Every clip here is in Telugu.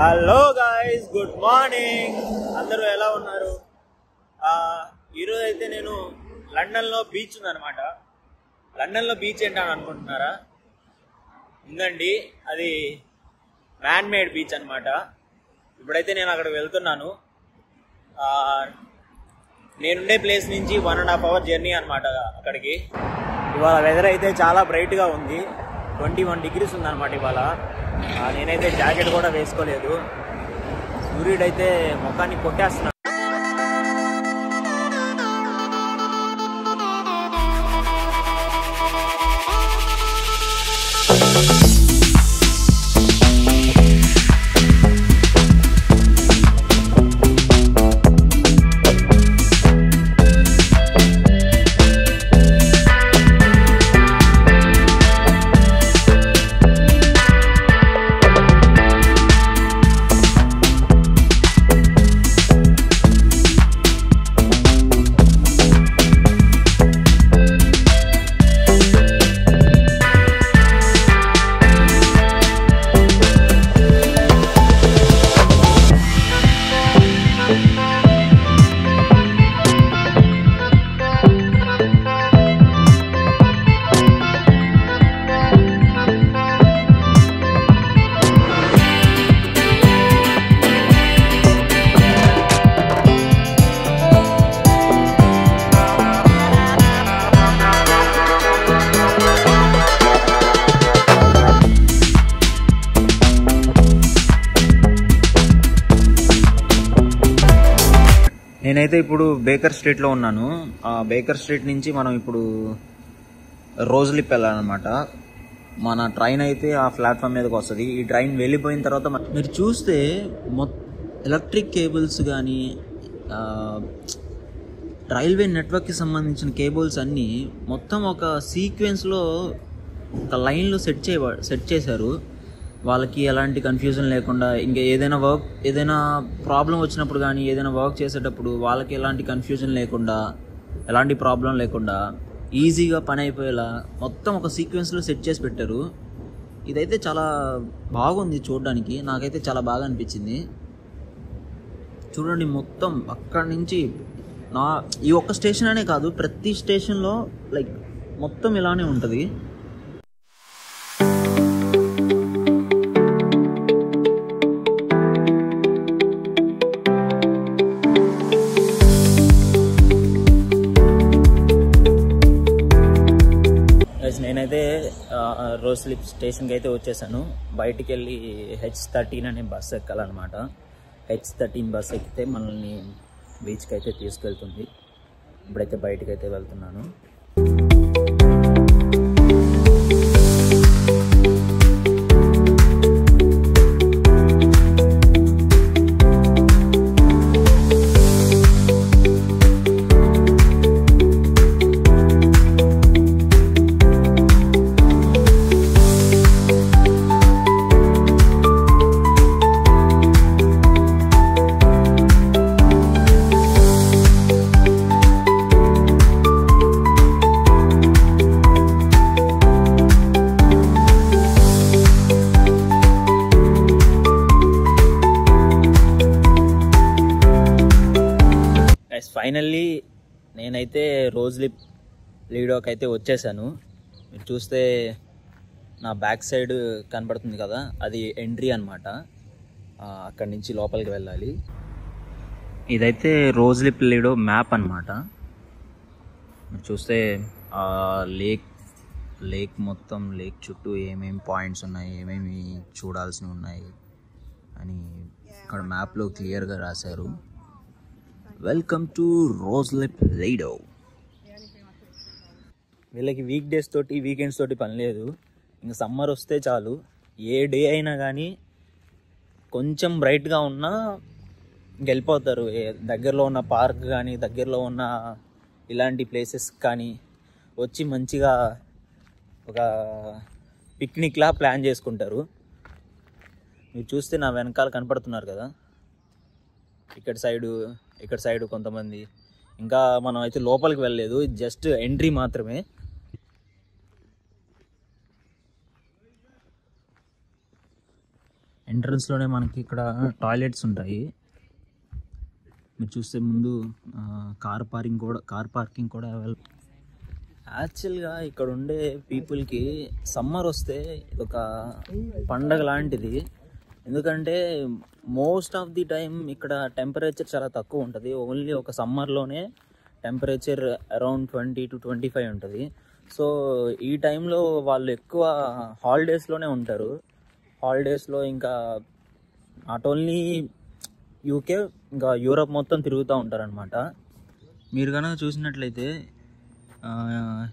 Hello guys, good morning. అందరూ ఎలా ఉన్నారు? ఈరోజు అయితే నేను లండన్లో బీచ్ ఉందన్నమాట. లండన్లో బీచ్ ఏంటని అనుకుంటున్నారా? ఉందండి, అది మ్యాన్ మేడ్ బీచ్ అనమాట. ఇప్పుడైతే నేను అక్కడికి వెళ్తున్నాను. నేనుండే ప్లేస్ నుంచి 1.5 hour జర్నీ అనమాట అక్కడికి. ఇవాళ వెదర్ అయితే చాలా బ్రైట్గా ఉంది. 21 degrees ఉందన్నమాట ఇవాళ. నేనైతే జాకెట్ కూడా వేసుకోలేదు. సూర్యుడైతే ముఖాన్ని కొట్టేస్తున్నాడు. నేనైతే ఇప్పుడు బేకర్ స్ట్రీట్లో ఉన్నాను. బేకర్ స్ట్రీట్ నుంచి మనం ఇప్పుడు రోజ్లిప్ వెళ్ళాలన్నమాట. మన ట్రైన్ అయితే ఆ ప్లాట్ఫామ్ మీదకి వస్తుంది. ఈ ట్రైన్ వెళ్ళిపోయిన తర్వాత మీరు చూస్తే ఎలక్ట్రిక్ కేబుల్స్ కానీ రైల్వే నెట్వర్క్కి సంబంధించిన కేబుల్స్ అన్నీ మొత్తం ఒక సీక్వెన్స్లో ఒక లైన్లో సెట్ చేశారు. వాళ్ళకి ఎలాంటి కన్ఫ్యూజన్ లేకుండా, ఇంకా ఏదైనా ప్రాబ్లం వచ్చినప్పుడు కానీ ఏదైనా వర్క్ చేసేటప్పుడు వాళ్ళకి ఎలాంటి కన్ఫ్యూజన్ లేకుండా, ఎలాంటి ప్రాబ్లం లేకుండా ఈజీగా పని అయిపోయేలా మొత్తం ఒక సీక్వెన్స్లో సెట్ చేసి పెట్టారు. ఇదైతే చాలా బాగుంది చూడడానికి. నాకైతే చాలా బాగా అనిపించింది. చూడండి, మొత్తం అక్కడి నుంచి ఈ ఒక్క స్టేషన్ అనే కాదు, ప్రతి స్టేషన్లో లైక్ మొత్తం ఇలానే ఉంటుంది. నేనైతే రోజ్లిప్ స్టేషన్కి అయితే వచ్చేసాను. బయటికి వెళ్ళి H13 అనే బస్సు ఎక్కాలన్నమాట. H13 బస్సు ఎక్కితే మనల్ని బీచ్కి అయితే తీసుకెళ్తుంది. ఇప్పుడైతే బయటికి అయితే వెళ్తున్నాను. ఫైనల్లీ నేనైతే రోజ్లిప్ లీడోకి అయితే వచ్చేసాను. మీరు చూస్తే నా బ్యాక్ సైడ్ కనబడుతుంది కదా, అది ఎంట్రీ అనమాట. అక్కడి నుంచి లోపలికి వెళ్ళాలి. ఇదైతే రోజ్లిప్ లీడో మ్యాప్ అనమాట. మీరు చూస్తే లేక్ మొత్తం, లేక్ చుట్టూ ఏమేమి పాయింట్స్ ఉన్నాయి, ఏమేమి చూడాల్సినవి ఉన్నాయి అని ఇక్కడ మ్యాప్లో క్లియర్గా రాశారు. Welcome to Ruislip Lido. వీళ్ళకి వీక్ డేస్ తోటి, వీకెండ్స్ తోటి పని లేదు. ఇంకా సమ్మర్ వస్తే చాలు, ఏ డే అయినా కానీ కొంచెం బ్రైట్గా ఉన్నా వెళ్ళిపోతారు. దగ్గరలో ఉన్న పార్క్ కానీ, దగ్గరలో ఉన్న ఇలాంటి ప్లేసెస్ కానీ వచ్చి మంచిగా ఒక పిక్నిక్లా ప్లాన్ చేసుకుంటారు. మీరు చూస్తే నా వెనకాల కనపడుతున్నారు కదా, ఇక్కడ సైడు కొంతమంది. ఇంకా మనం అయితే లోపలికి వెళ్ళలేదు, జస్ట్ ఎంట్రీ మాత్రమే. ఎంట్రన్స్లోనే మనకి ఇక్కడ టాయిలెట్స్ ఉంటాయి. మీరు చూస్తే ముందు కార్ పార్కింగ్ కూడా అవైలబుల్. యాక్చువల్గా ఇక్కడ ఉండే పీపుల్కి సమ్మర్ వస్తే ఒక పండగ లాంటిది. ఎందుకంటే మోస్ట్ ఆఫ్ ది టైం ఇక్కడ టెంపరేచర్ చాలా తక్కువ ఉంటుంది. ఓన్లీ ఒక సమ్మర్లోనే టెంపరేచర్ అరౌండ్ 20 to 25 ఉంటుంది. సో ఈ టైంలో వాళ్ళు ఎక్కువ హాలిడేస్లోనే ఉంటారు. హాలిడేస్లో ఇంకా నాట్ ఓన్లీ యూకే, ఇంకా యూరోప్ మొత్తం తిరుగుతూ ఉంటారనమాట. మీరు కనుక చూసినట్లయితే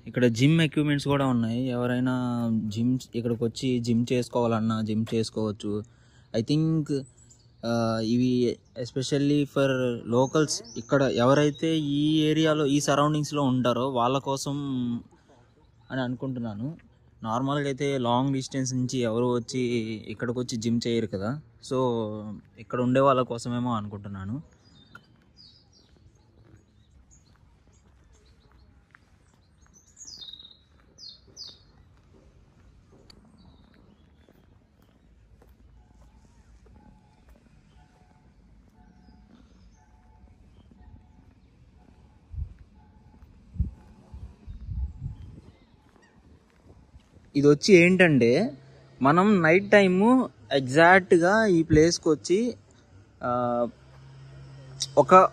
ఇక్కడ జిమ్ ఎక్విప్మెంట్స్ కూడా ఉన్నాయి. ఎవరైనా ఇక్కడికి వచ్చి జిమ్ చేసుకోవాలన్నా జిమ్ చేసుకోవచ్చు. ఐ థింక్ ఇవి ఎస్పెషల్లీ ఫర్ లోకల్స్, ఇక్కడ ఎవరైతే ఈ ఏరియాలో ఈ సరౌండింగ్స్లో ఉంటారో వాళ్ళ కోసం అని అనుకుంటున్నాను. నార్మల్గా అయితే లాంగ్ డిస్టెన్స్ నుంచి ఎవరు వచ్చి ఇక్కడికి వచ్చి జిమ్ చేయరు కదా. సో ఇక్కడ ఉండే వాళ్ళ కోసమేమో అనుకుంటున్నాను. ఇది వచ్చి ఏంటంటే, మనం నైట్ టైము ఎగ్జాక్ట్గా ఈ ప్లేస్కి వచ్చి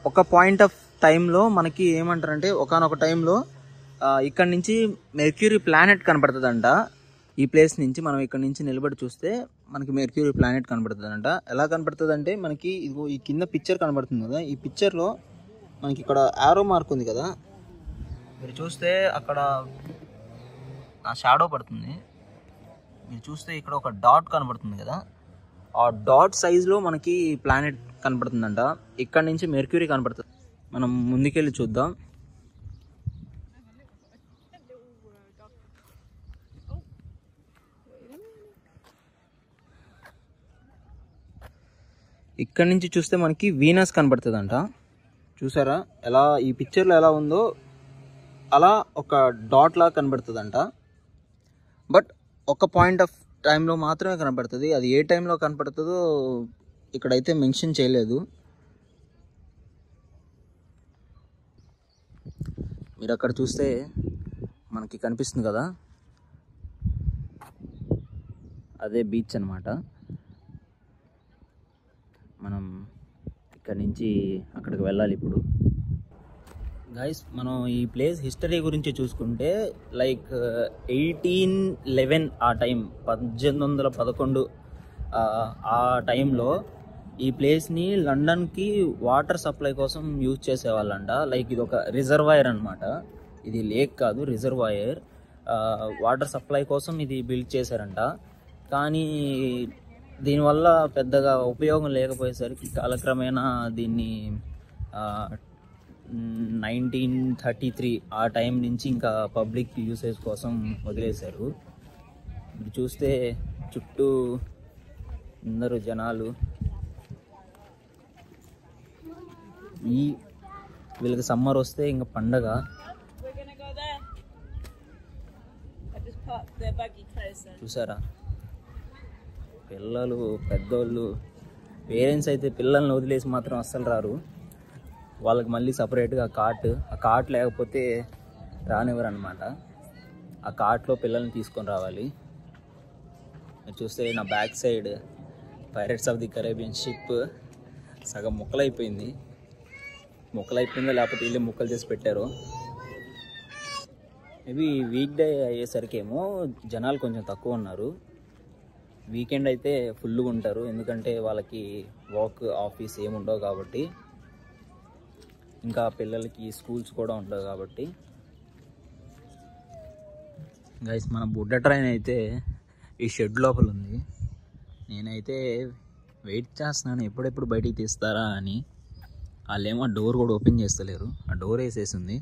ఒక పాయింట్ ఆఫ్ టైంలో మనకి ఏమంటారంటే, ఒకానొక టైంలో ఇక్కడ నుంచి మెర్క్యూరీ ప్లానెట్ కనపడుతుందంట. ఈ ప్లేస్ నుంచి మనం ఇక్కడ నుంచి నిలబడి చూస్తే మనకి మెర్క్యూరీ ప్లానెట్ కనపడుతుందంట. ఎలా కనపడుతుందంటే, మనకి ఇదిగో ఈ కింద పిక్చర్ కనబడుతుంది కదా, ఈ పిక్చర్లో మనకి ఇక్కడ యారో మార్క్ ఉంది కదా, మీరు చూస్తే అక్కడ ఆ షాడో పడుతుంది. మీరు చూస్తే ఇక్కడ ఒక డాట్ కనబడుతుంది కదా, ఆ డాట్ సైజులో మనకి ప్లానెట్ కనపడుతుందంట. ఇక్కడ నుంచి మెర్క్యూరీ కనపడుతుంది. మనం ముందుకెళ్ళి చూద్దాం. ఇక్కడ నుంచి చూస్తే మనకి వీనస్ కనబడుతుందంట. చూసారా ఎలా ఈ పిక్చర్లో ఎలా ఉందో అలా ఒక డాట్ లాగా కనబడుతుందంట. బట్ ఒక పాయింట్ ఆఫ్ టైంలో మాత్రమే కనపడుతుంది. అది ఏ టైంలో కనపడుతుందో ఇక్కడైతే మెన్షన్ చేయలేదు. మీరు అక్కడ చూస్తే మనకి కనిపిస్తుంది కదా, అదే బీచ్ అన్నమాట. మనం ఇక్కడ నుంచి అక్కడికి వెళ్ళాలి ఇప్పుడు. గైస్, మనం ఈ ప్లేస్ హిస్టరీ గురించి చూసుకుంటే లైక్ 1811 ఆ టైం, 1811 ఆ టైంలో ఈ ప్లేస్ని లండన్కి వాటర్ సప్లై కోసం యూజ్ చేసేవాళ్ళంట. లైక్ ఇది ఒక రిజర్వాయర్ అనమాట. ఇది లేక్ కాదు, రిజర్వాయర్. వాటర్ సప్లై కోసం ఇది బిల్డ్ చేశారంట. కానీ దీనివల్ల పెద్దగా ఉపయోగం లేకపోయేసరికి కాలక్రమేణా దీన్ని 1933 ఆ టైం నుంచి ఇంకా పబ్లిక్ యూసేజ్ కోసం వదిలేశారు. ఇప్పుడు చూస్తే చుట్టూ అందరూ జనాలు. వీళ్ళకి సమ్మర్ వస్తే ఇంకా పండగ. చూసారా, పిల్లలు పెద్దోళ్ళు, పేరెంట్స్ అయితే పిల్లల్ని వదిలేసి మాత్రం అస్సలు రారు. వాళ్ళకి మళ్ళీ సపరేట్గా ఆ కార్ట్ లేకపోతే రానివ్వరు అనమాట. ఆ కార్ట్లో పిల్లల్ని తీసుకొని రావాలి. మీరు చూస్తే నా back side pirates of the Caribbean ship సగం ముక్కలైపోయిందో లేకపోతే వీళ్ళే ముక్కలు చేసి పెట్టారు. మేబీ వీక్ డే అయ్యేసరికి ఏమో జనాలు కొంచెం తక్కువ ఉన్నారు. వీకెండ్ అయితే ఫుల్గా ఉంటారు, ఎందుకంటే వాళ్ళకి వర్క్ ఆఫీస్ ఏముండవు కాబట్టి, ఇంకా పిల్లలకి స్కూల్స్ కూడా ఉండవు కాబట్టి. గైస్, మన బుడ్డ ట్రైన్ అయితే ఈ షెడ్ లోపల ఉంది. నేనైతే వెయిట్ చేస్తున్నాను ఎప్పుడెప్పుడు బయటికి తీస్తారా అని. వాళ్ళేమో డోర్ కూడా ఓపెన్ చేస్తలేరు, ఆ డోర్ వేసేసింది.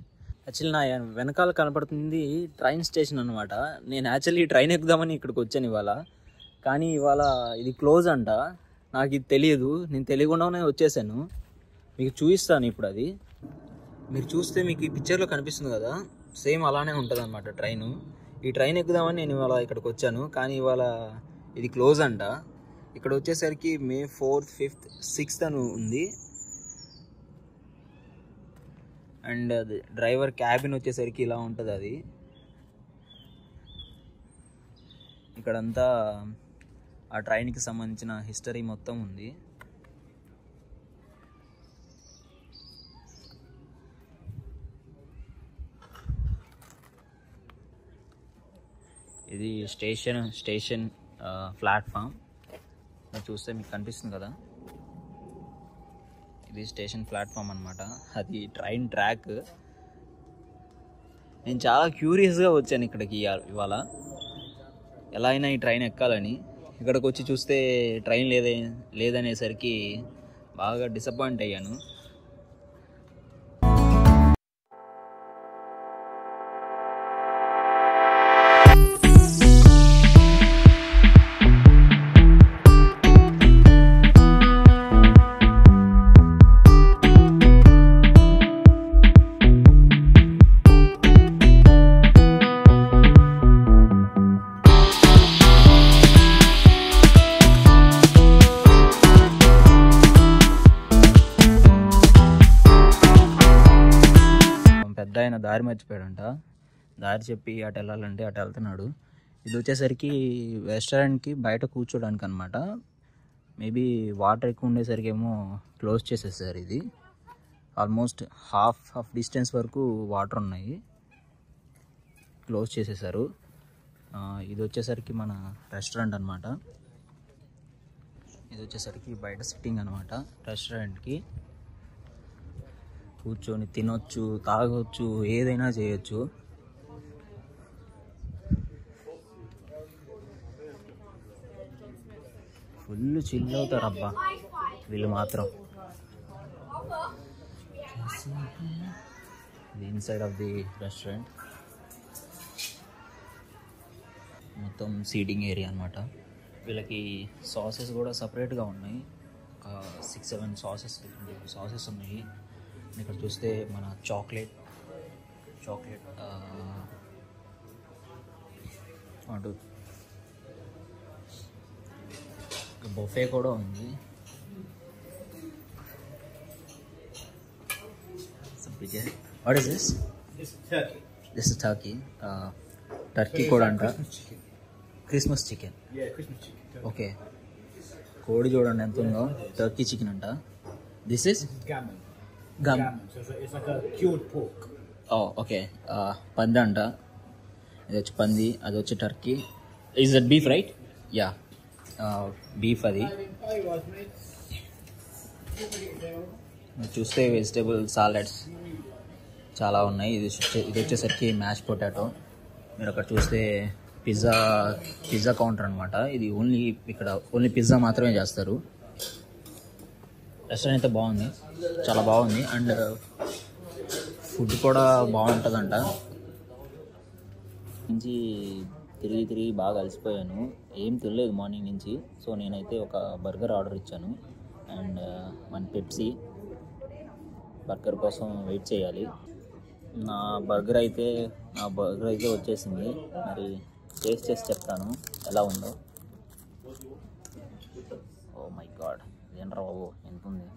యాక్చువల్లీ నా వెనకాల కనపడుతుంది ట్రైన్ స్టేషన్ అనమాట. నేను యాక్చువల్లీ ట్రైన్ ఎక్కుదామని ఇక్కడికి వచ్చాను ఇవాళ, కానీ ఇవాళ ఇది క్లోజ్ అంట. నాకు ఇది తెలియదు, నేను తెలియకుండానే వచ్చేసాను. మీకు చూపిస్తాను ఇప్పుడు. అది మీరు చూస్తే మీకు ఈ పిక్చర్లో కనిపిస్తుంది కదా, సేమ్ అలానే ఉంటుంది అనమాట ట్రైను. ఈ ట్రైన్ ఎక్కుదామని నేను ఇవాళ ఇక్కడికి వచ్చాను, కానీ ఇవాళ ఇది క్లోజ్ అంట. ఇక్కడ వచ్చేసరికి May 4th, 5th, 6th అని ఉంది. అండ్ అది డ్రైవర్ క్యాబిన్ వచ్చేసరికి ఇలా ఉంటుంది. అది ఇక్కడంతా ఆ ట్రైన్కి సంబంధించిన హిస్టరీ మొత్తం ఉంది. ఇది స్టేషన్ ప్లాట్ఫామ్ చూస్తే మీకు కనిపిస్తుంది కదా, ఇది స్టేషన్ ప్లాట్ఫామ్ అనమాట. అది ట్రైన్ ట్రాక్. నేను చాలా క్యూరియస్గా వచ్చాను ఇక్కడికి ఇవాళ, ఎలా అయినా ఈ ట్రైన్ ఎక్కాలని. ఇక్కడికి వచ్చి చూస్తే ట్రైన్ లేదనేసరికి బాగా డిసప్పాయింట్ అయ్యాను. పెద్ద ఆయన దారి మర్చిపోయాడంట, దారి చెప్పి అటు వెళ్ళాలంటే అటు వెళ్తున్నాడు. ఇది వచ్చేసరికి రెస్టారెంట్కి బయట కూర్చోడానికి అనమాట. మేబీ వాటర్ ఎక్కువ ఉండేసరికి ఏమో క్లోజ్ చేసేసారు. ఇది ఆల్మోస్ట్ హాఫ్ డిస్టెన్స్ వరకు వాటర్ ఉన్నాయి, క్లోజ్ చేసేసారు. ఇది వచ్చేసరికి మన రెస్టారెంట్ అనమాట. ఇది వచ్చేసరికి బయట సిట్టింగ్ అనమాట. రెస్టారెంట్కి కూర్చొని తినొచ్చు, తాగొచ్చు, ఏదైనా చేయొచ్చు. ఫుల్ చిల్ అవుతారు అబ్బా వీళ్ళు మాత్రం. The inside of the restaurant మొత్తం సీటింగ్ ఏరియా అనమాట. వీళ్ళకి సాసెస్ కూడా సపరేట్గా ఉన్నాయి. ఒక 6-7 సాసెస్ ఉన్నాయి. ఇక్కడ చూస్తే మన చాక్లెట్ అటు బొఫే కూడా ఉంది. What is this? This is Turkey కూడా అంట. Christmas chicken. ఓకే, కోడి చూడండి ఎంత ఉందో. టర్కీ చికెన్ అంట. This is gum. So it's like a cured pork. Oh, okay. పంది అంట. ఇది వచ్చి పంది, అది వచ్చి Turkey. Is that beef right? Yeah, beef. అది చూస్తే వెజిటేబుల్ సాలడ్స్ చాలా ఉన్నాయి. ఇది వచ్చేసరికి మ్యాష్ పొటాటో. మీరు అక్కడ చూస్తే పిజ్జా కౌంటర్ అనమాట. ఇది ఓన్లీ పిజ్జా మాత్రమే చేస్తారు. రెస్టారెంట్ అయితే బాగుంది, చాలా బాగుంది. అండ్ ఫుడ్ కూడా బాగుంటుందంట. నుంచి తిరిగి బాగా అలసిపోయాను, ఏం తినలేదు మార్నింగ్ నుంచి. సో నేనైతే ఒక బర్గర్ ఆర్డర్ ఇచ్చాను అండ్ 1 పెప్సీ. బర్గర్ కోసం వెయిట్ చేయాలి. నా బర్గర్ అయితే వచ్చేసింది. మరి టేస్ట్ చేసి చెప్తాను ఎలా ఉందో. ఓ మై గాడ్, ఏంట్రా బాబు ఎంత ఉంది.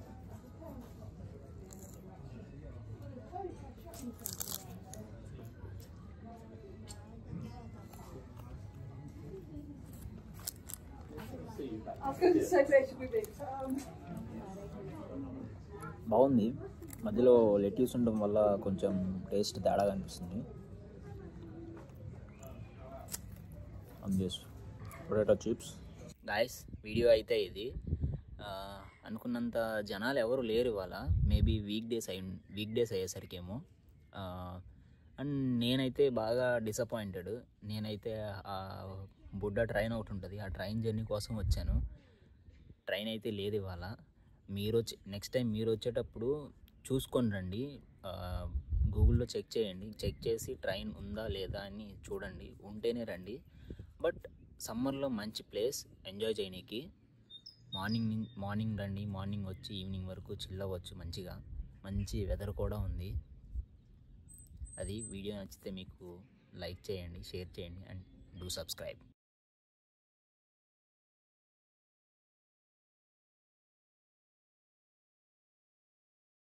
బాగుంది. మధ్యలో లెట్యూస్ ఉండడం వల్ల కొంచెం టేస్ట్ తేడాగా అనిపిస్తుంది. Potato chips. గాయస్, వీడియో అయితే ఇది. అనుకున్నంత జనాలు ఎవరు లేరు ఇవాళ. మేబీ వీక్ డేస్ అయ్యేసరికేమో. అండ్ నేనైతే బాగా డిసప్పాయింటెడ్. నేనైతే బుడ్డ ట్రైన్ ఒకటి ఉంటుంది, ఆ ట్రైన్ జర్నీ కోసం వచ్చాను. ట్రైన్ అయితే లేదు ఇవాళ. నెక్స్ట్ టైం మీరు వచ్చేటప్పుడు చూసుకొని రండి. గూగుల్లో చెక్ చేయండి, చెక్ చేసి ట్రైన్ ఉందా లేదా అని చూడండి. ఉంటేనే రండి. బట్ సమ్మర్లో మంచి ప్లేస్ ఎంజాయ్ చేయనీకి. మార్నింగ్ రండి. మార్నింగ్ వచ్చి ఈవినింగ్ వరకు చిల్ అవ్వచ్చు మంచిగా. మంచి వెదర్ కూడా ఉంది. అది వీడియో నచ్చితే మీకు లైక్ చేయండి, షేర్ చేయండి అండ్ డూ సబ్స్క్రైబ్.